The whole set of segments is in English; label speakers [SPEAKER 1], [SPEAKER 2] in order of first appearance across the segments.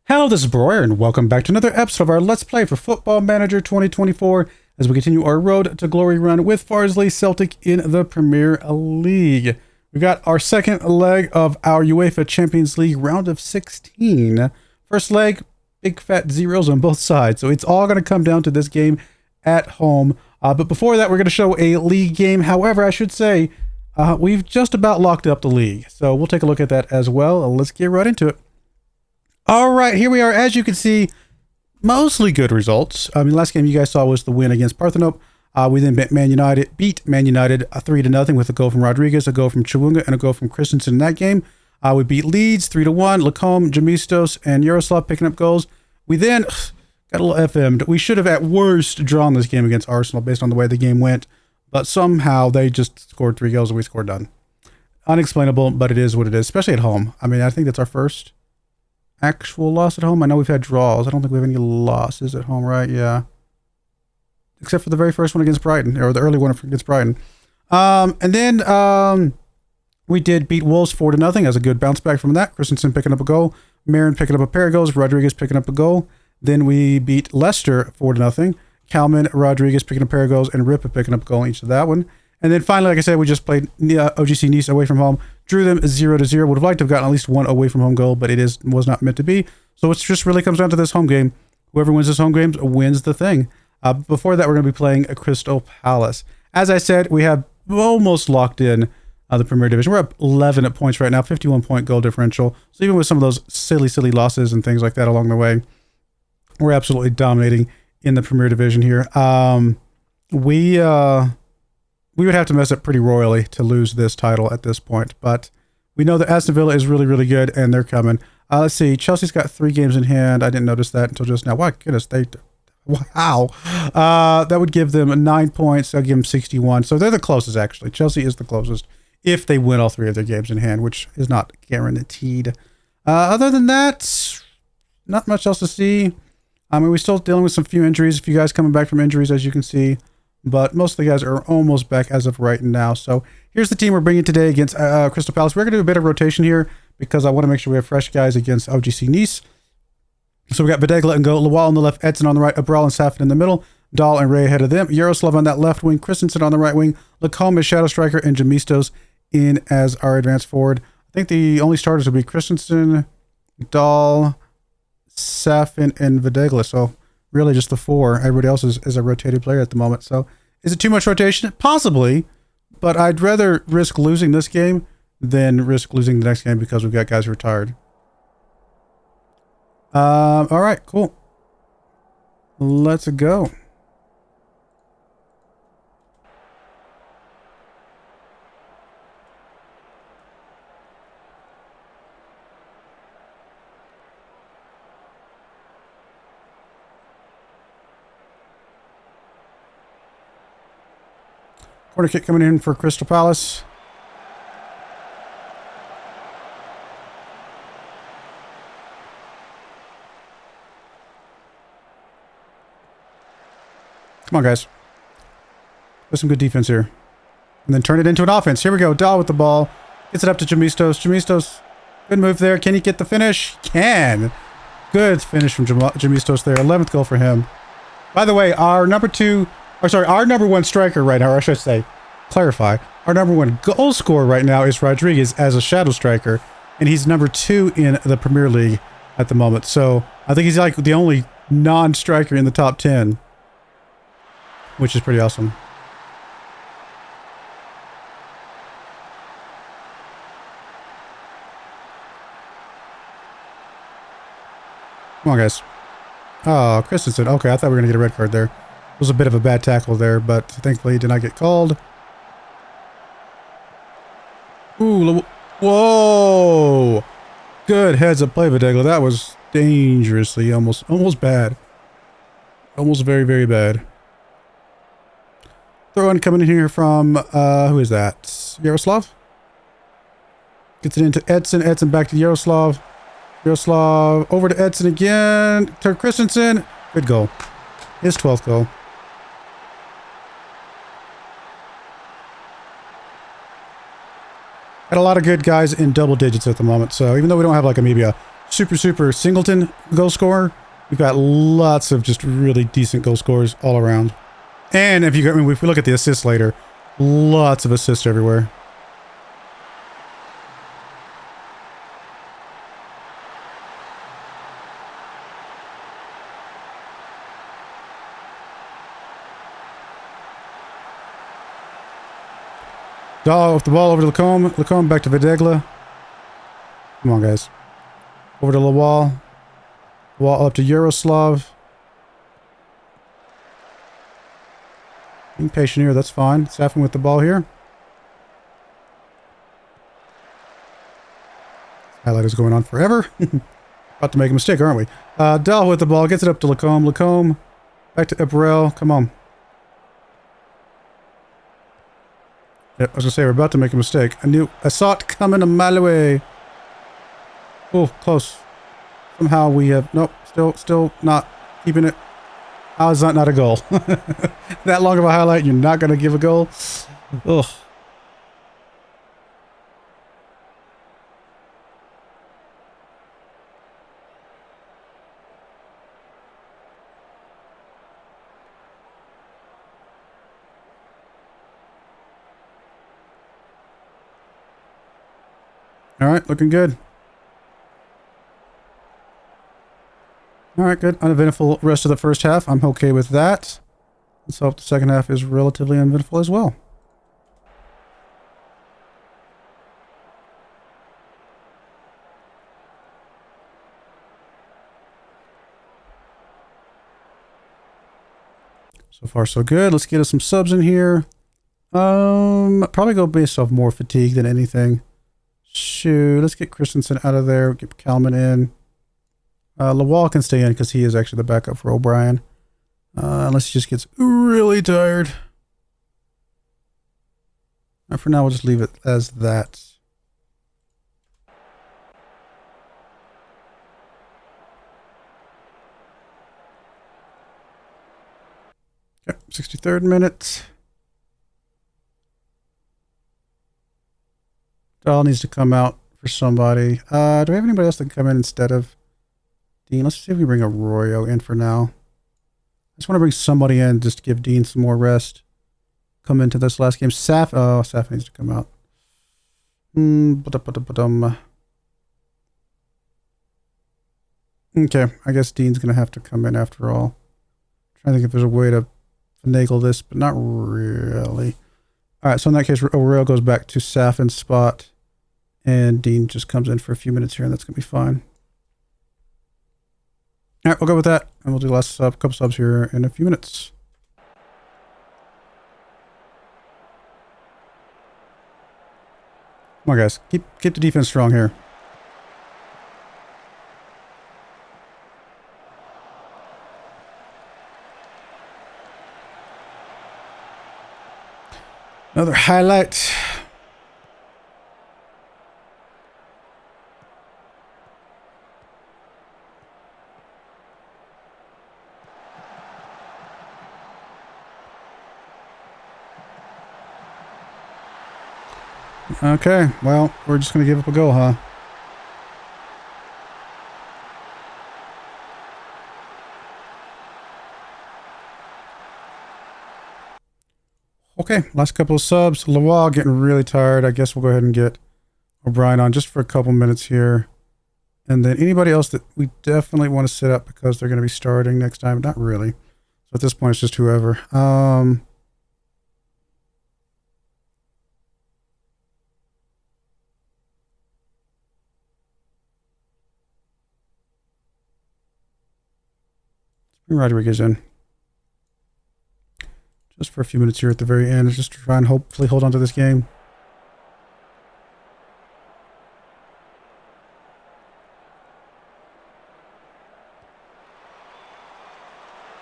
[SPEAKER 1] Hello, this is Broyar, and welcome back to another episode of our Let's Play for Football Manager 2024 as we continue our Road to Glory run with FARSLEY CELTIC in the Premier League. We've got our second leg of our UEFA Champions League round of 16. First leg, big fat zeros on both sides, so it's all going to come down to this game at home. But before that, we're going to show a league game. However, I should say, we've just about locked up the league, so we'll take a look at that as well. Let's get right into it. All right, here we are. As you can see, mostly good results. I mean, last game you guys saw was the win against Parthenope. We then beat Man United 3-0 with a goal from Rodriguez, a goal from Chiwunga, and a goal from Christensen in that game. We beat Leeds 3-1. Lacombe, Jamistos, and Yaroslav picking up goals. We then got a little FM'd. We should have at worst drawn this game against Arsenal based on the way the game went, but somehow they just scored 3 goals and we scored none. Unexplainable, but it is what it is, especially at home. I mean, I think that's our first actual loss at home. I know we've had draws. I don't think we have any losses at home, right? Yeah. Except for the very first one against Brighton, or the early one against Brighton. And then we did beat Wolves 4-0 as a good bounce back from that. Christensen picking up a goal. Marin picking up a pair of goals. Rodriguez picking up a goal. Then we beat Leicester 4-0. Kalman, Rodriguez picking up a pair of goals, and Ripa picking up a goal in each of that one. And then finally, like I said, we just played OGC Nice away from home. Drew them 0-0. Would have liked to have gotten at least one away from home goal, but it was not meant to be. So it just really comes down to this home game. Whoever wins this home game wins the thing. Before that, we're going to be playing a Crystal Palace. As I said, we have almost locked in the Premier Division. We're up 11 points right now, 51-point goal differential. So even with some of those silly losses and things like that along the way, we're absolutely dominating in the Premier Division here. We would have to mess up pretty royally to lose this title at this point, but we know that Aston Villa is really good, and they're coming. Let's see. Chelsea's got 3 games in hand. I didn't notice that until just now. My goodness, wow. That would give them 9 points. That'll give them 61. So they're the closest, actually. Chelsea is the closest if they win all 3 of their games in hand, which is not guaranteed. Other than that, not much else to see. I mean, we're still dealing with some few injuries. A few guys coming back from injuries, as you can see. But most of the guys are almost back as of right now. So here's the team we're bringing today against Crystal Palace. We're going to do a bit of rotation here because I want to make sure we have fresh guys against OGC Nice. So we got Badegla and Go, Lawal on the left, Edson on the right, Abral and Safin in the middle, Dahl and Ray ahead of them, Yaroslav on that left wing, Christensen on the right wing, Lacombe as shadow striker, and Jamistos in as our advanced forward. I think the only starters would be Christensen, Dahl, Safin, and Badegla. So really just the 4. Everybody else is a rotated player at the moment. So is it too much rotation? Possibly, but I'd rather risk losing this game than risk losing the next game because we've got guys retired. All right, cool. Let's go. Corner kick coming in for Crystal Palace. Come on, guys. There's some good defense here. And then turn it into an offense. Here we go. Dahl with the ball. Gets it up to Jamistos. Jamistos, good move there. Can he get the finish? Can. Good finish from Jamistos there. 11th goal for him. By the way, our number 1 striker right now, or I should say, clarify, our number 1 goal scorer right now is Rodriguez as a shadow striker, and he's number 2 in the Premier League at the moment. So I think he's like the only non-striker in the top 10, which is pretty awesome. Come on, guys. Oh, Christensen. Okay, I thought we were going to get a red card there. It was a bit of a bad tackle there, but thankfully he did not get called. Ooh, whoa! Good heads up play, Badegla. That was dangerously almost bad. Almost very bad. Throw in coming in here from, who is that? Yaroslav? Gets it into Edson. Edson back to Yaroslav. Yaroslav over to Edson again. To Christensen. Good goal. His 12th goal. Got a lot of good guys in double digits at the moment. So even though we don't have like maybe a super singleton goal scorer. We've got lots of just really decent goal scorers all around. And if you, I mean, if we look at the assists later, lots of assists everywhere. Dahl with the ball over to Lacombe. Lacombe back to Videgla. Come on, guys. Over to Lawal. Lawal up to Yaroslav. Being patient here, that's fine. Safin with the ball here. Highlight is going on forever. About to make a mistake, aren't we? Dahl with the ball. Gets it up to Lacombe. Lacombe back to Ebrel. Come on. Yep, I was gonna say we're about to make a mistake. I saw it coming a mile away. Oh, close. Somehow we have nope. Still not keeping it. How is that not a goal? That long of a highlight, you're not gonna give a goal. Ugh. All right, looking good. All right, good. Uneventful rest of the first half. I'm okay with that. Let's hope the second half is relatively uneventful as well. So far, so good. Let's get us some subs in here. Probably go based off more fatigue than anything. Shoot, let's get Christensen out of there. Get Kalman in. Lawal can stay in because he is actually the backup for O'Brien. Unless he just gets really tired. And for now, we'll just leave it as that. Okay, 63rd minute. Dahl needs to come out for somebody. Do we have anybody else that can come in instead of Dean? Let's see if we bring Arroyo in for now. I just want to bring somebody in just to give Dean some more rest. Come into this last game. Saf needs to come out. Okay, I guess Dean's going to have to come in after all. I'm trying to think if there's a way to finagle this, but not really. All right, so in that case, Arroyo goes back to Safin's spot. And Dean just comes in for a few minutes here, and that's going to be fine. All right, we'll go with that. And we'll do the last couple subs here in a few minutes. Come on, guys. Keep the defense strong here. Another highlight. Okay, well, we're just going to give up a goal, huh? Okay, last couple of subs. Lawal getting really tired. I guess we'll go ahead and get O'Brien on just for a couple minutes here. And then anybody else that we definitely want to sit up because they're going to be starting next time. Not really. So at this point, it's just whoever. Bring Rodriguez in. Just for a few minutes here at the very end. Just to try and hopefully hold on to this game.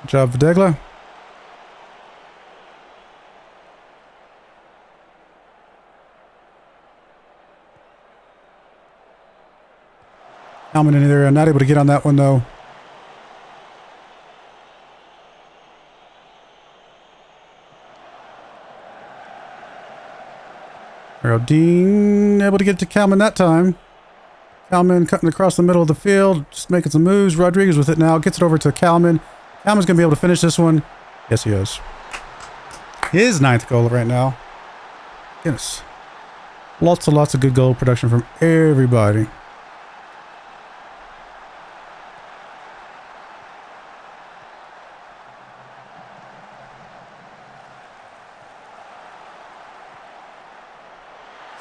[SPEAKER 1] Good job, Videgla. Helmet in there. Not able to get on that one, though. Dean able to get to Kalman that time. Kalman cutting across the middle of the field, just making some moves. Rodriguez with it now, gets it over to Kalman. Kalman's going to be able to finish this one. Yes, he is. His 9th goal right now. Goodness. Lots and lots of good goal production from everybody.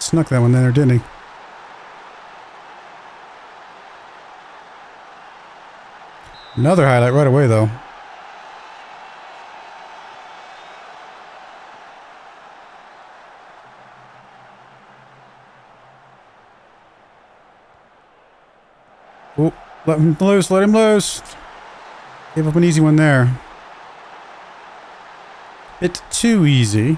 [SPEAKER 1] Snuck that one there, didn't he? Another highlight right away, though. Oh, let him loose, let him loose. Gave up an easy one there. Bit too easy.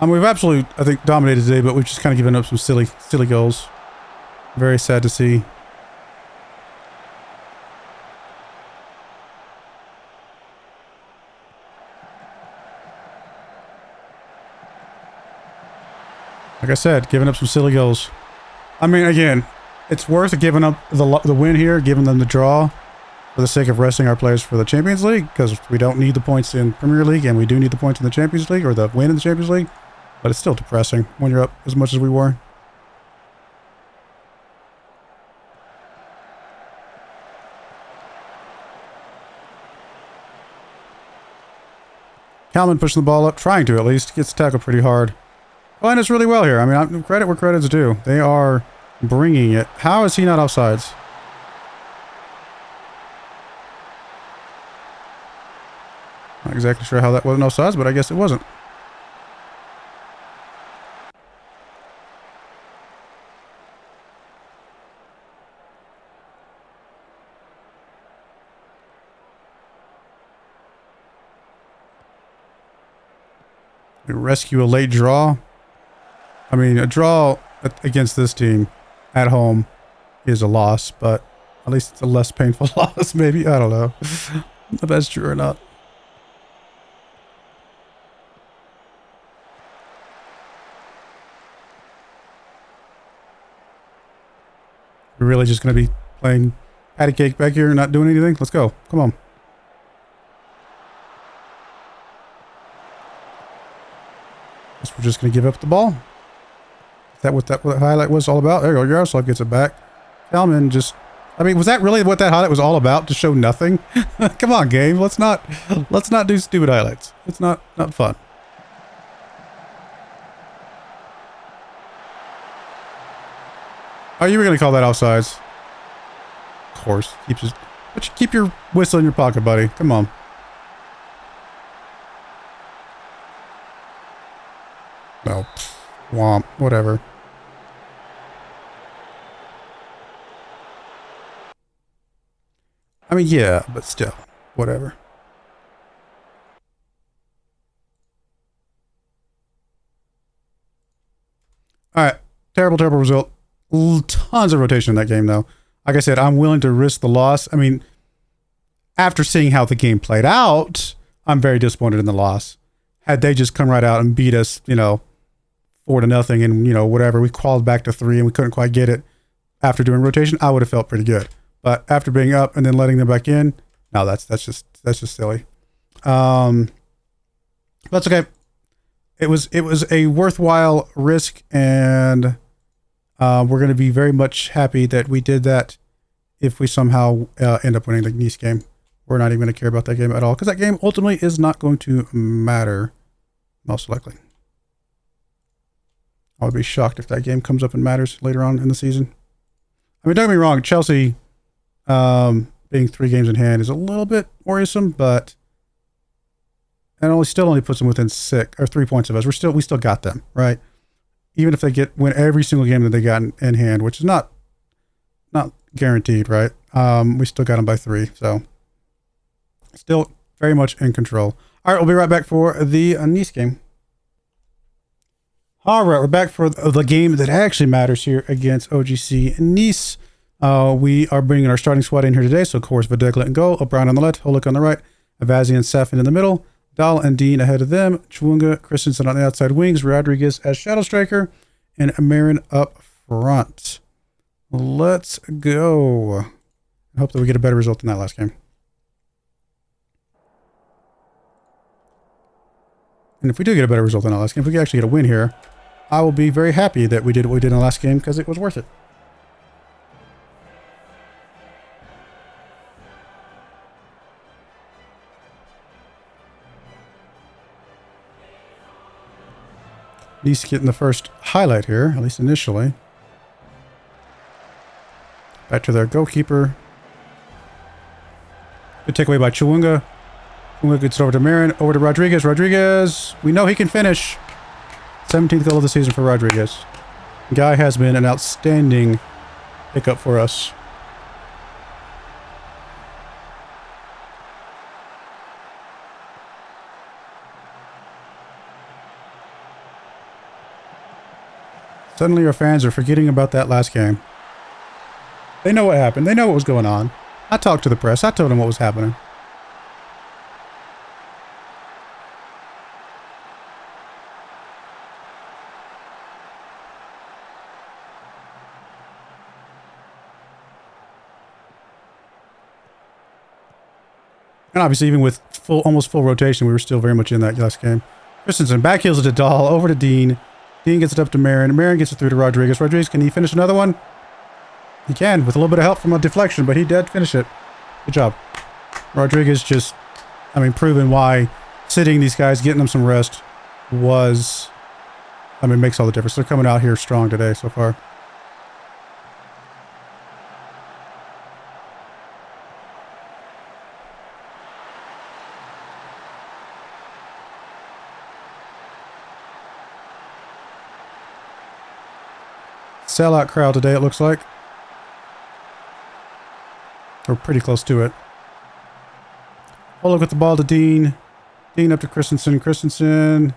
[SPEAKER 1] I mean, we've absolutely, I think, dominated today, but we've just kind of given up some silly goals. Very sad to see. Like I said, giving up some silly goals. I mean, again, it's worth giving up the win here, giving them the draw for the sake of resting our players for the Champions League, because we don't need the points in Premier League, and we do need the points in the Champions League, or the win in the Champions League. But it's still depressing when you're up as much as we were. Kalman pushing the ball up, trying to at least. Gets tackled pretty hard. Playing us really well here. I mean, credit where credit's due. They are bringing it. How is he not offsides? Not exactly sure how that wasn't offsides, but I guess it wasn't. We rescue a late draw. I mean, a draw against this team at home is a loss, but at least it's a less painful loss, maybe. I don't know if that's true or not. We're really just going to be playing patty cake back here and not doing anything? Let's go. Come on. Guess we're just going to give up the ball. Is that what that highlight was all about? There you go. Yaroslav gets it back. Kalman just... I mean, was that really what that highlight was all about? To show nothing? Come on, game. Let's not do stupid highlights. It's not fun. Are you going to call that offsides? Of course. Keep your whistle in your pocket, buddy. Come on. No. Womp. Whatever. I mean, yeah, but still. Whatever. Alright. Terrible result. Tons of rotation in that game, though. Like I said, I'm willing to risk the loss. I mean, after seeing how the game played out, I'm very disappointed in the loss. Had they just come right out and beat us, 4-0, and, whatever, we crawled back to 3 and we couldn't quite get it after doing rotation, I would have felt pretty good. But after being up and then letting them back in, no, that's just silly. That's okay. It was a worthwhile risk, and we're going to be very much happy that we did that if we somehow end up winning the Nice game. We're not even going to care about that game at all, because that game ultimately is not going to matter, most likely. I would be shocked if that game comes up and matters later on in the season. I mean, don't get me wrong, Chelsea being 3 games in hand is a little bit worrisome, but it still only puts them within 3 points of us. We still got them, right? Even if they win every single game that they got in hand, which is not guaranteed, right? We still got them by 3, so still very much in control. All right, we'll be right back for the Nice game. All right, we're back for the game that actually matters here against OGC Nice. We are bringing our starting squad in here today. So, of course, Videglet and goal, O'Brien on the left, Holik on the right, Avazian and Safin in the middle, Dahl and Dean ahead of them, Chwunga, Christensen on the outside wings, Rodriguez as Shadow Striker, and Marin up front. Let's go. I hope that we get a better result than that last game. And if we do get a better result than that last game, if we can actually get a win here, I will be very happy that we did what we did in the last game because it was worth it. At least getting the first highlight here, at least initially. Back to their goalkeeper. Good takeaway by Chwunga. Chwunga gets it over to Marin, over to Rodriguez. Rodriguez, we know he can finish. 17th goal of the season for Rodriguez. The guy has been an outstanding pickup for us. Suddenly our fans are forgetting about that last game. They know what happened. They know what was going on. I talked to the press. I told them what was happening. And obviously, even with almost full rotation, we were still very much in that last game. Christensen back heels it to Dahl, over to Dean. Dean gets it up to Marin. Marin gets it through to Rodriguez. Rodriguez, can he finish another one? He can, with a little bit of help from a deflection, but he did finish it. Good job. Rodriguez just, proving why sitting these guys, getting them some rest was, makes all the difference. They're coming out here strong today so far. Sellout crowd today, it looks like. We're pretty close to it. Oh, look at the ball to Dean. Dean up to Christensen. Christensen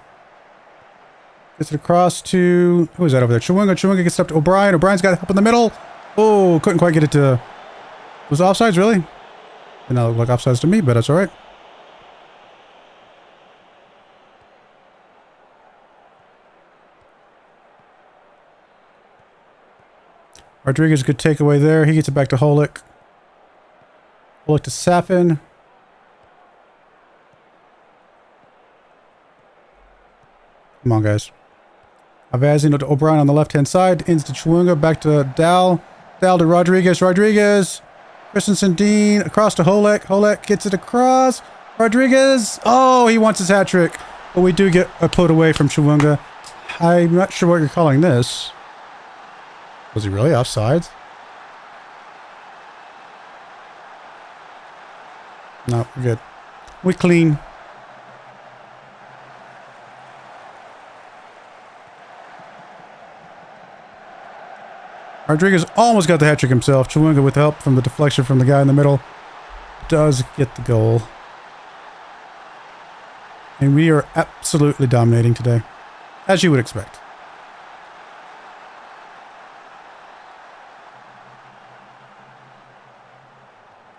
[SPEAKER 1] gets it across to... Who is that over there? Chwunga. Chwunga gets it up to O'Brien. O'Brien's got help in the middle. Oh, couldn't quite get it to... Was it offsides, really? Did not look like offsides to me, but that's all right. Rodriguez, good takeaway there. He gets it back to Holik. Holik to Safin. Come on, guys. Avazian to O'Brien on the left-hand side. Ends to Chwunga. Back to Dahl. Dahl to Rodriguez. Rodriguez. Christensen, Dean. Across to Holik. Holik gets it across. Rodriguez. Oh, he wants his hat trick. But we do get a put away from Chwunga. I'm not sure what you're calling this. Was he really offsides? No, we're good. We clean. Rodriguez almost got the hat trick himself. Chwunga, with help from the deflection from the guy in the middle, does get the goal. And we are absolutely dominating today, as you would expect.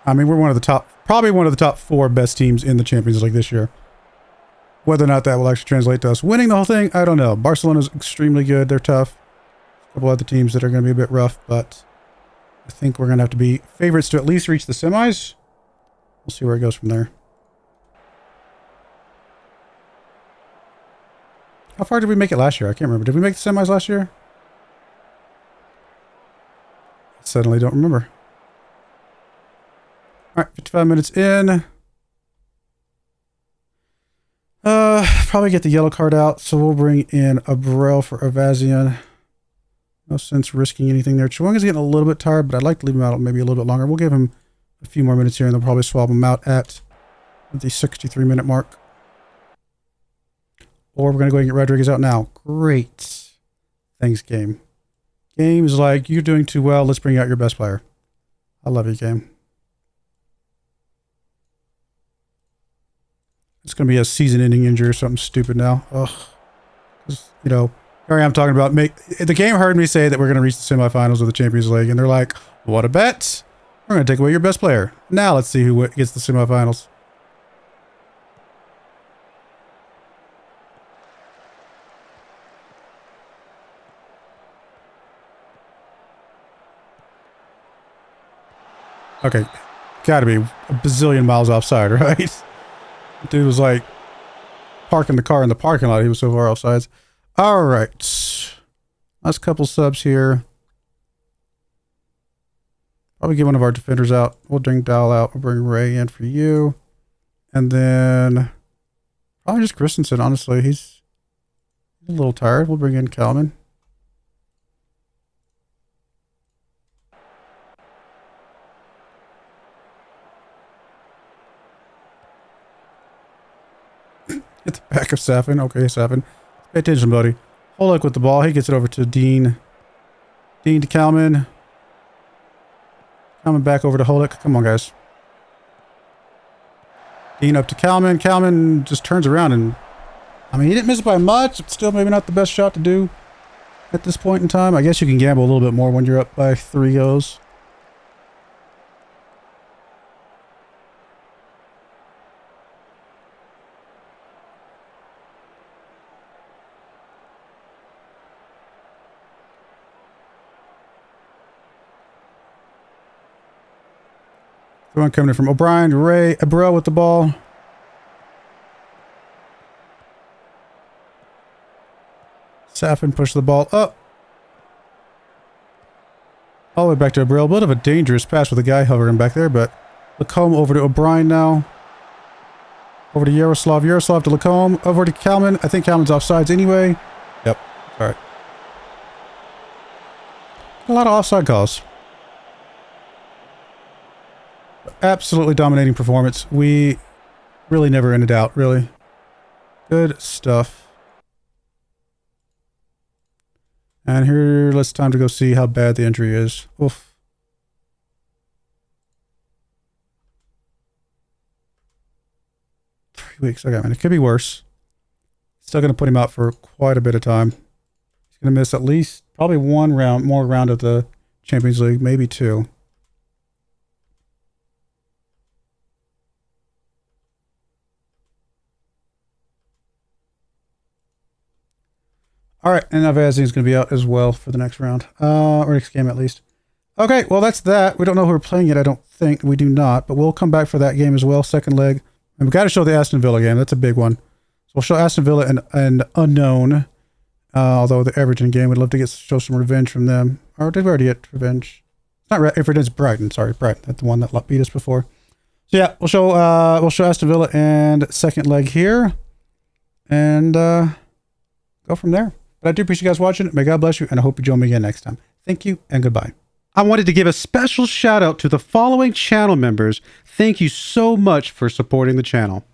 [SPEAKER 1] We're one of the top, probably one of the top 4 best teams in the Champions League this year. Whether or not that will actually translate to us winning the whole thing, I don't know. Barcelona's extremely good. They're tough. A couple other teams that are going to be a bit rough, but I think we're going to have to be favorites to at least reach the semis. We'll see where it goes from there. How far did we make it last year? I can't remember. Did we make the semis last year? I suddenly don't remember. All right, 55 minutes in. Probably get the yellow card out, so we'll bring in a Burrell for Avazian. No sense risking anything there. Chwunga's getting a little bit tired, but I'd like to leave him out maybe a little bit longer. We'll give him a few more minutes here, and they'll probably swap him out at the 63-minute mark. Or we're going to go ahead and get Rodriguez out now. Great. Thanks, game. Game is like, you're doing too well. Let's bring out your best player. I love you, game. It's going to be a season-ending injury or something stupid now. Ugh. Here I am talking about... The game heard me say that we're going to reach the semifinals of the Champions League, and they're like, What a bet. We're going to take away your best player. Now let's see who gets the semifinals. Okay, gotta be a bazillion miles offside, right? Dude was like parking the car in the parking lot. He was so far offsides. All right. Last couple subs here. Probably get one of our defenders out. We'll bring Dowell out. We'll bring Ray in for you. And then probably just Christensen, honestly. He's a little tired. We'll bring in Kalman. Get the back of Safin. Okay, Safin. Pay attention, buddy. Holek with the ball. He gets it over to Dean. Dean to Kalman. Kalman back over to Holek. Come on, guys. Dean up to Kalman. Kalman just turns around and... I mean, he didn't miss it by much. But still maybe not the best shot to do at this point in time. I guess you can gamble a little bit more when you're up by 3 goals. One coming in from O'Brien, Ray, Abreu with the ball. Safin pushed the ball up. All the way back to Abreu. A bit of a dangerous pass with a guy hovering back there, but Lacombe over to O'Brien now. Over to Yaroslav. Yaroslav to Lacombe. Over to Kalman. I think Kalman's offsides anyway. Yep. All right. A lot of offside calls. Absolutely dominating performance. We really never ended out, really. Good stuff. And here, it's time to go see how bad the injury is. Oof. Weeks. Okay, man, it could be worse. Still going to put him out for quite a bit of time. He's going to miss at least probably one more round of the Champions League, maybe 2. All right, and Navazzi is going to be out as well for the next round, or next game at least. Okay, well that's that. We don't know who we're playing yet. I don't think we do not, but we'll come back for that game as well. Second leg, and we got to show the Aston Villa game. That's a big one. So we'll show Aston Villa an unknown, although the Everton game. We'd love to show some revenge from them. Or did we already get revenge? It's not Everton. It's Brighton. Sorry, Brighton. That's the one that beat us before. So yeah, we'll show Aston Villa and second leg here, and go from there. But I do appreciate you guys watching. May God bless you, and I hope you join me again next time. Thank you, and goodbye. I wanted to give a special shout out to the following channel members. Thank you so much for supporting the channel.